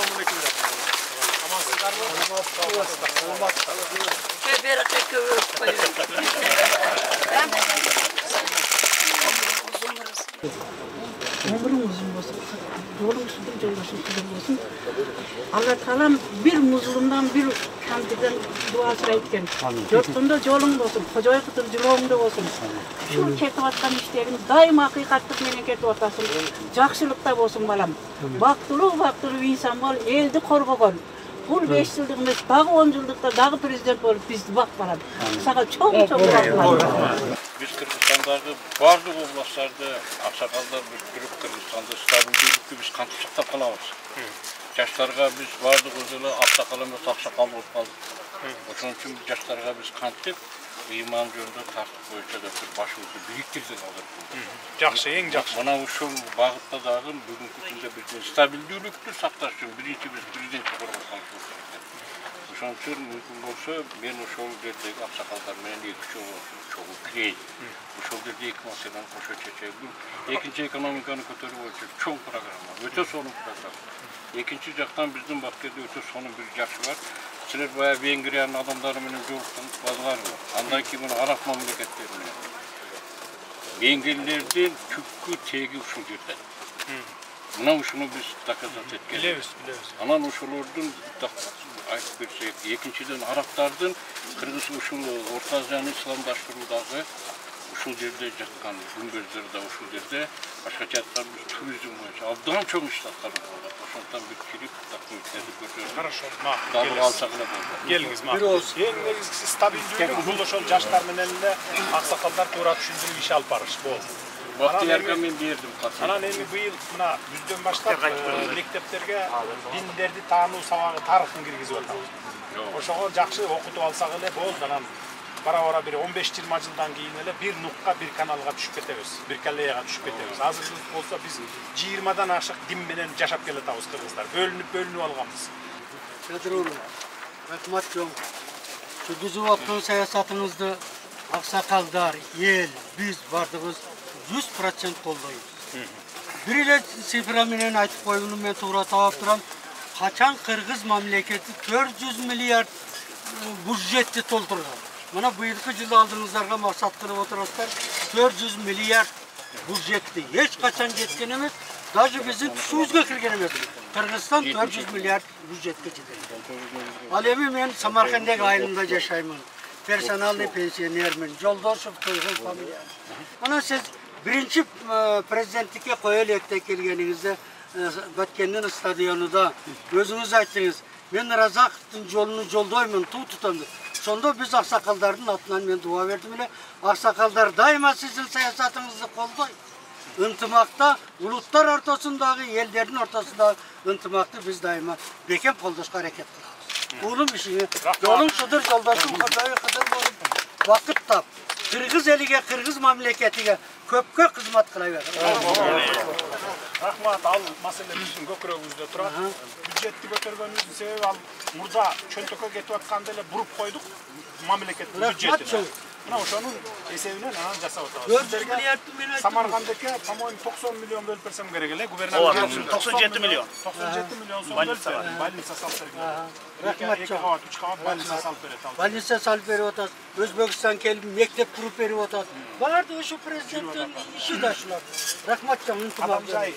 Assalamualaikum. Amansızlar mı? Bereket kömürüp koyuyor. Ömrün uzun olsun, yolun üstünde yoldaşın uzun olsun. Allah Teala'm bir muzlumdan bir kantiden duasına etken. Yurtunda yolun olsun, koca kıtır yolunda olsun. Şu ketip atkan işlerin daima hakikatlik menen ketip atasın. Jakşılıkta olsun balam. Baktırı insan bol, eldi korgogon. Bu 5 yıllık emas, dağı 10 yıllıkta dağı prezident bolup bizdi bak balam. Sana çok rahmat. Biz Kırgızstandagı bardıq oblastlarda aksakallar biriktirip Kırgızstanda stabillikti biz kantip saktap kalabız. Yaşlarga biz bardıq özüle aksakal emas aksakal bolup kaldık. Oşun üçün yaşlarga biz kantip iman jönündө tartip boyunça da bir başımızды biriktirdik alır. Жақсы, ең жақсы. Мына ушул багытта дагы бүгүнкү күндө биздин стабилдүүлүктү сакташ үчүн биринчи биз президентти корготканыбыз керек. Ошон үчүн мүмкүн болсо мен ошол жердеги аксакалдар менен эки чогуу кирейин. Ошол жерде эки маселени кошо чечейин. Бул экинчи экономиканы көтөрүү боюнча чоң программа, өтө сонун программа. Экинчи жактан биздин Баккерде өтө сонун бир жакшы бар. Силер баягы Венгриянын адамдары менен жолукканыңар. Андан кийин мына араб мамлекеттери менен. Венгрлердин түпкү теги ушул жерде. Мына ушуну биз доказать эткенбиз. Билебиз. Анан ошолордун айтып берсек, экинчиден арабтардын Кыргыз ушул Орто Азияны исламдаштыруудагы ушул жерде жаткан күмбөздөр да ушул жерде башкача айтканда туризм боюнча абдан чоң иш аткарып атат. Ошондон бир кирип документтерди көрсөтүп. Хорошо. Дабыл алсак эле болду. Келиңиз, Эң негизгиси стабилдүүлүк бул ошол жаштар менен эле аксакалдар туура түшүндүрүп иш алып барыш болду. Бактыярга мен бердим катып. Анан эми быйыл мына бүздөн баштап мектептерге диндерди таануу сабагы тарыхын киргизип атабыз. Ошого жакшы окутуп алсак эле болду. Анан бара бир 15-20 жылдан кийин эле бир нукка, бир каналга түшүп кетебиз. Бир коллеяга түшүп кетебиз. Азыр болсо биз 20дан ашык дин менен жашап келатабыз кыргыздар. Бөлүнүп алганбыз. Петровна, рахмат чоң. Жүргүзүп аткан саясатыңызды аксакалдар, эл, биз бардыгыбыз 100% колдойбуз. Бир эле цифра менен айтып коюуну мен туура таап турам. Качан Кыргыз мамлекети 400 миллиард бюджетти толтурган. Мына быйылкы жылы алдыңыздарга максат кылып отурасыздар. 400 миллиард бюджетти эч качан жеткен эмес. Даже биздин түсүбүзгө кирген эмес. Кыргызстан 400 миллиард бюджетке жеткен. Ал эми мен Самарканддагы айылында жашаймын. Персоналный пенсионермин. Жолдошев Кыргыз фамилия. Мына сиз биринчи президенттикке кое электе келгениңизде Баткендин стадионунда өзүңүз айттыңыз. Мен Разаковдун жолун жолдоймун, туу тутам деп. Сонда биз аксакалдардын атынан мен дуа бердим эле. Аксакалдар дайыма сиздин саясатыңызды колдойт. Ынтымакта улуттар ортосундагы, элдердин ортосундагы ынтымакты биз дайыма бекем колдошко аракет кылабыз. Улум ишиңе, жолуң шыдыр, жолдошуң кожоyu кыдыр болуп, вакыт тап. Кыргыз элиге, Кыргыз мамлекетиге көпкө кызмат кыла бер. Рахмат, ал маселе биздин көкүрөгүбүздө турат. Бюджетти көтөргөнүбүздүн себеби ал мурда чөнтөккө кетип атканда эле буруп койдук мамлекеттин бюджетин. Мына ошонун эсебинен анан жасап атабыз. Сиздерге Самарканддыкке, по-моему, 90 миллион бөлүп берсем керек эле, губернатор. 97 миллион. 97 миллион сом бөлүп берет. Больница салып берет. Рахмат Эки кабат, 3 кабат больница салып берет. Больница салып берип атат. Өзбекстан келип мектеп куруп берип атат. Баарды ошо президенттин иши да ушулар. Рахмат чоң ынтымак. Адамжай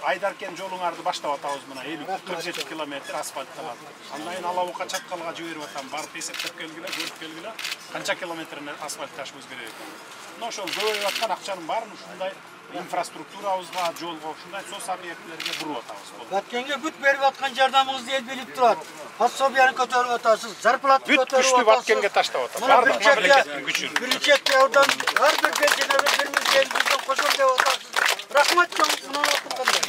Айдаркен жолуңарды баштап атабыз мына 50-47 километр асфальтталат. Андан кийин Алабука Чаткалга жиберип атам. Барып эсептеп келгиле, көрүп келгиле. Канча километрин асфальт ташыбыз керек экен. Мына ошол көбөйүп аткан акчанын баарын ушундай инфраструктурабызга, жолго, ушундай сос объектилерге буруп атабыз. Баткенге бүт берип аткан жардамыңызды эл билип турат. Пособияны көтөрүп атасыз, зарплата көтөрүп атасыз. Бүт күчтү Баткенге таштап атат. Бардык мамлекеттин күчүн. Биринчи ордан ар бир пенсионер 1.050 кошом деп атасыз. Рахмат чоң мына окутканда.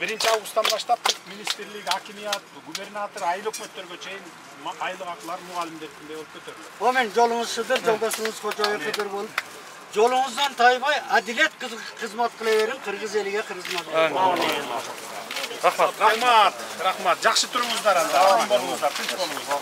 1-августтан баштап министрлик, акимият, губернатор, айыл өкмөттөргө чейин айлык акылар мугалимдердин болуп көтөрүлөт. Омен жолуңуз шыдыр, жолдошуңуз кожоyu кыдыр болуп, жолуңуздан тайбай адилет кызмат кыла берин Кыргыз элиге, Кыргыз мамлекетине. Рахмат. Жакшы туруңуздар анда. Аман болуңуздар, тынч болуңуздар.